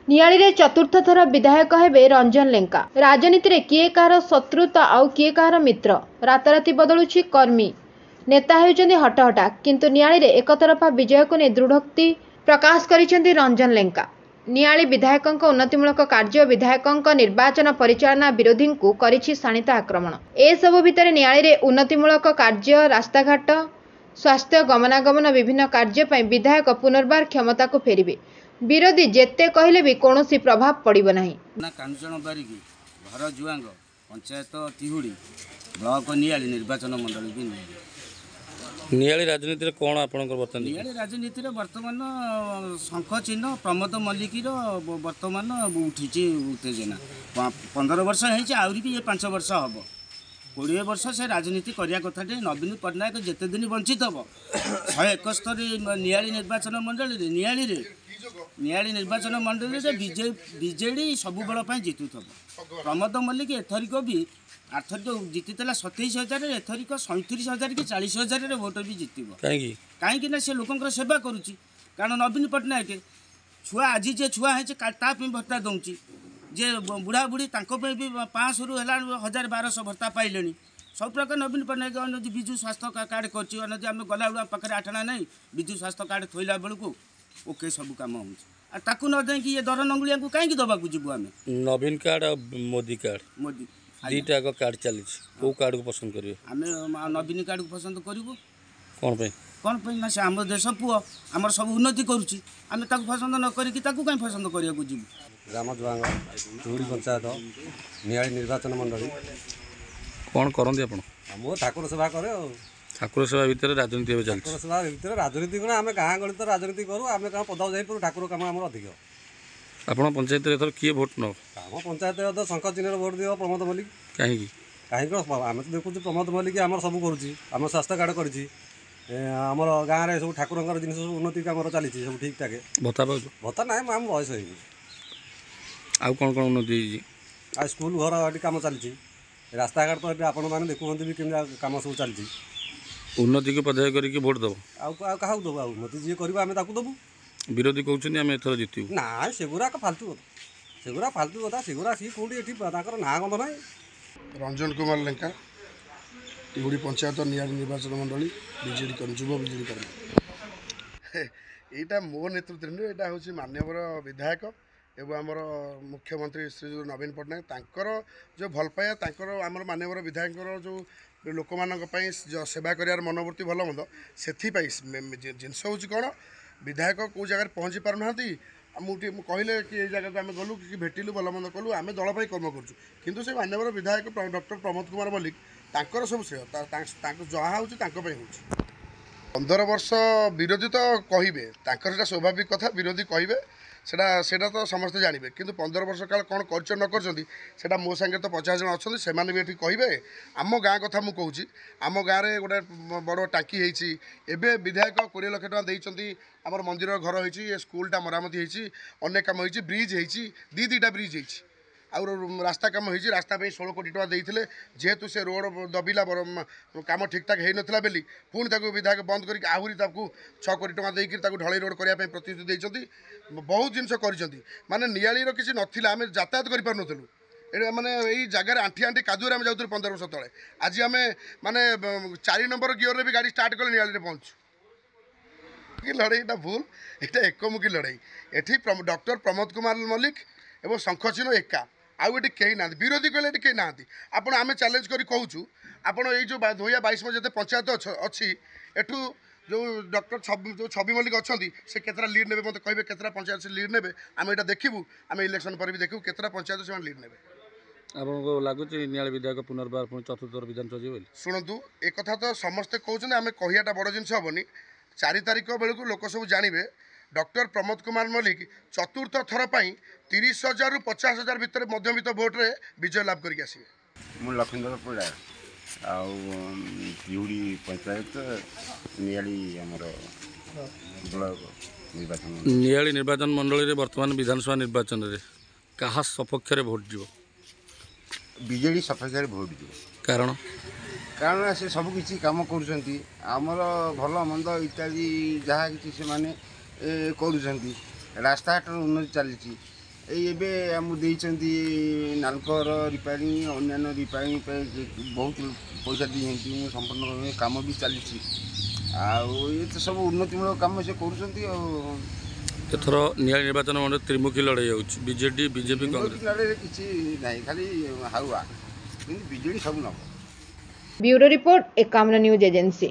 नियाली चतुर्थ थर विधायक हेबे रंजन लेंका। राजनीति रे किए कहार शत्रु तो आउ किए कहार मित्र। राताराति बदलुछि कर्मी नेता होउछन्ति हटहटा, किंतु नियाली रे एकतरफा विजय को ने दृढ़ोक्ति प्रकाश करिसेंति रंजन लेंका। नियाली विधायकंक उन्नतिमूलक कार्य विधायकंक निर्वाचन परिचालना विरोधी को करिछि शाणित आक्रमण। ए सबु भितरे नियाली रे उन्नतिमूलक कार्य रास्ताघाट स्वास्थ्य गमनागमन विभिन्न कार्य पई विधायक पुनर्बार क्षमता को फेरिबे। विरोधी जेते कहले भी कौनसी प्रभाव पड़िबो नाही। ना कांचन बारिकी घर जुआंग पंचायत तिहुड़ी ब्लॉक नियाली निर्वाचन मंडल भी नियाली राजनीति रे कोन आपनकर बर्तन नियाली राजनीति रे वर्तमान शंख चिन्ह प्रमोद मल्लिकी रो वर्तमान उठिची उत्तेजना 15 वर्ष है आउरी भी 5 वर्ष हबो 20 वर्ष से राजनीति करिया कथा नवीन पट्टनायक जेते दिन वंचित हम 171 नियाली निर्वाचन मंडल नियाली निर्वाचन मंडल बीजेडी सब बल जीतु प्रमोद मल्लिक एथरिक भी आर्थरिक जीति 27,000 एथरिक 37,000 कि 40,000 भोट भी जीतब कहीं से लोक सेवा करुच्ची कारण नवीन पट्टनायक छुआ आज जे छुआ है भत्ता दौची जे बुढ़ा बुढ़ी भी 500 रू 1,000-1,200 भत्ता पाइले सब प्रकार नवीन पट्टनायक विजु स्वास्थ्य कार्ड कर आम गला पाखे आठना ना विजु स्वास्थ्य कार्ड थोला बेलू ओके सब कम हो न दें ये दर नंगुलिया को कहीं दबाक जीवु आम नवीन कार्ड और मोदी कार्ड मोदी दीटा कार्ड चली कौ कार्ड को पसंद करेंगे आम नवीन कार्ड को पसंद करूँ कौन ना से आम देश पुओ आम सब उन्नति करुच्ची आम पसंद न कहीं पसंद करने जीवु ग्राम जुआंग चूड़ी पंचायत नियाली निर्वाचन मंडली कौन करते आप ठाकुर सेवा करे ठाकुर सेवा भितर राजनीति चलती ठाकुर सेवा भितर राजनीति कौन आम गाँ गली तो राजनीति करूँ आम कहाँ पदा जापर ठाकुर कम आम अधिक आप पंचायत एथर किए भोट न आम पंचायत शंख चिन्ह भोट दिव प्रमोद मल्लिक कहीं आम तो देखुँ प्रमोद मल्लिक आम सब करुँच स्वास्थ्य कार्ड करमर गाँव में सब ठाकुर जिन सब उन्नति कम चली सब ठीक ठाक भत्ता पाच भत्ता ना आम बयस हो आउ कौन कौन उन्नति आ स्कूल घर ये कम चली रास्ता घाट तो आपण मैंने देखुं भी कमी कम सब चलती उन्नति को पदय करके भोट दब क्या दबू उन्नति जी कर देवु विरोधी कहते आम एथर जीतु ना सेगुरा फालतू कथा सेगुरा सी कौटी ये ना गंध ना रंजन कुमार लेंका तिहुड़ी पंचायत नियाली निर्वाचन मंडली बीजेडी युव बीजेडी कर्मी यहाँ मो नेतृत्व यहाँ हूँ मान्यवर विधायक एवं आमर मुख्यमंत्री श्री नवीन पट्टनायक जो भल पाया आमर मान्यवर विधायक जो लोक मानी सेवा कर मनोवृत्ति भल मंद से जिनस हूँ कौन विधायक कौ जगह पहुँची पार ना मुझे कहले कि जगह को आम गलु कि भेटिलु भल मंद कलु आम दल कर्म करूँ से मान्यवर विधायक डॉक्टर प्रमोद कुमार मल्लिक तांकर सब श्रेय जहाँ हूँ 15 वर्ष विरोधी तो कहे स्वाभाविक कथा विरोधी कहे सेटा तो समस्ते जानवे कि 15 वर्ष काल कौन कर न कर मो सांगे तो 50 जन अच्छा से भी ये कहे आम गाँ कथा मुझे कहूँ आम गाँव में गोटे बड़ टाँकी होती एवं विधायक 20 लाख टका देती आम मंदिर घर हो स्कूलटा मरामती होती अनेक कम हो ब्रिज होती दुईटा ब्रिज होती आउ रास्ता कम हो रास्ता 16 कोटी टका देते जेहेतु से रोड दबिला कम ठीक ठाक हो नाला बेली पुणी विधायक बंद करके आहरी 6 कोटी टका देकर ढलई रोड करने प्रतिश्रुति देती बहुत जिनस कर माने नियाली किसी नाला आम यातायात करूँ माने यही जगार आंठी आंठी कादुरे आम जाऊँ 15 वर्ष तले आज आम माने 4 नंबर गियर भी गाड़ी स्टार्ट कले नियाली पहुँचु कि लड़ाईटा भूल यहाँ एकमुखी लड़ाई एटी डॉक्टर प्रमोद कुमार मल्लिक एवं शंख चिन्ह एका आउ ये कहीं ना विरोधी कहले कहीं ना आपड़ आम चैलेंज कर कहूँ आपड़ ये जो 2022 में जिते पंचायत अच्छी एठू जो डॉक्टर जो छवि मल्लिक अच्छा से केतरा लीड ने मत कहे केतरा पंचायत से लीड ने आम यहाँ देखू आम इलेक्शन पर भी देखू केतरा पंचायत से लीड ने आपको लगुच नियाली विधायक पुनर्बार चतुर्थ विधानसभा शुणु एक कथा तो समस्ते कहते आम कहटा बड़ जिन हेनी 4 तारिख बेलू लोक सब जानवे डॉक्टर प्रमोद कुमार मल्लिक चतुर्थ थर पर 30,000 रू 50,000 भितर मध्यमित भोट्रे विजय लाभ करके आसवे मु लखींद्र पड़ा आउड़ी पंचायत नियाली निर्वाचन नियाली निर्वाचन मंडल वर्तमान विधानसभा निर्वाचन में क्या सपक्ष भोट जीव बीजेडी सपक्ष भोट जीव कारण से सबकि कम करमर भल मंद इत्यादि जहाँ कि से रास्ताघाट उन्नति चली ଏଇ ଏବେ ଆମକୁ ଦେଇଛନ୍ତି ନାଲକୋର ରିପାରିଂ ଅନ୍ୟାନ୍ୟ ରିପାରିଂ ପାଇଁ ବହୁତ ପଇସା ଦେଇଛନ୍ତି। ମୁଁ ସମ୍ପୂର୍ଣ୍ଣ କାମ ବି ଚାଲିଛି ଆଉ ଏ ତ ସବୁ ଉନ୍ନତିମୂଳକ କାମ ସେ କରୁଛନ୍ତି। ଆଉ ଏଥର ନିଆଳି ନିର୍ବାଚନ ମଣ୍ଡଳୀ ତ୍ରିମୁଖୀ ଲଢ଼େଇ ହେଉଛି ବିଜେଡି ବିଜେପି କଂଗ୍ରେସ ଲଢ଼େଇରେ କିଛି ନାହିଁ ଖାଲି ହାଉଆ କିନ୍ତୁ ବିଜେଡ଼ି ସବୁ ନେବ। Bureau report Ekamra news agency.